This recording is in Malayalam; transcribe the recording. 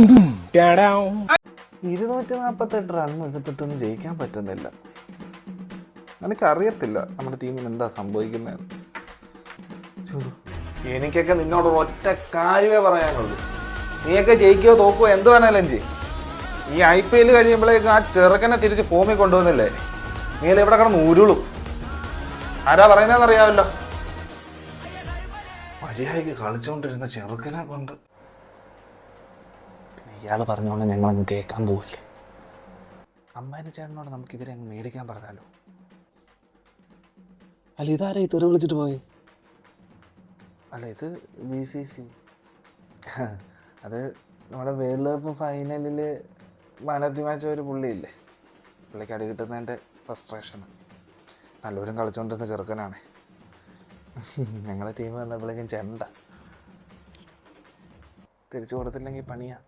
248 റൺ എടുത്തിട്ടൊന്നും ജയിക്കാൻ പറ്റുന്നില്ല. എനിക്കറിയത്തില്ല നമ്മുടെ ടീമിന് എന്താ സംഭവിക്കുന്നത്. എനിക്കൊക്കെ നിന്നോട് ഒറ്റ കാര്യമേ പറയാനുള്ളൂ, നീയൊക്കെ ജയിക്കുകയോ തോക്കുകയോ എന്ത് വേണേലും ചെയ്യും. ഈ IPL കഴിയുമ്പോഴേക്കും ആ ചെറുക്കനെ തിരിച്ച് ഫോമിൽ കൊണ്ടുവന്നില്ലേ, നീ ഇവിടെ കിടന്ന് ഉരുളും. ആരാ പറയുന്നതെന്നറിയാമല്ലോ, മര്യാദയ്ക്ക് കളിച്ചുകൊണ്ടിരുന്ന ചെറുക്കനെ കൊണ്ട്. പിന്നെ ഇയാൾ പറഞ്ഞോണ്ട് ഞങ്ങളങ്ങ് കേൾക്കാൻ പോവില്ലേ. അമ്മായിൻ്റെ ചേട്ടനോട് നമുക്ക് ഇവരെ അങ്ങ് മേടിക്കാൻ പറഞ്ഞാലോ. അല്ല, ഇതാരാ ഈ തെറി വിളിച്ചിട്ട് പോയി? അല്ല, ഇത് BCC. അത് നമ്മുടെ വേൾഡ് കപ്പ് ഫൈനലിൽ മാൻ ഓഫ് ദി മാച്ച് ഒരു പുള്ളിയില്ലേ, പുള്ളിക്ക് അടി കിട്ടുന്നതിൻ്റെ ഫ്രസ്ട്രേഷൻ. നല്ലവരും കളിച്ചുകൊണ്ടിരുന്ന ചെറുക്കനാണ്. ഞങ്ങളുടെ ടീം വന്നപ്പോഴേക്കും ചെണ്ട തിരിച്ചു കൊടുത്തില്ലെങ്കിൽ പണിയാണ്.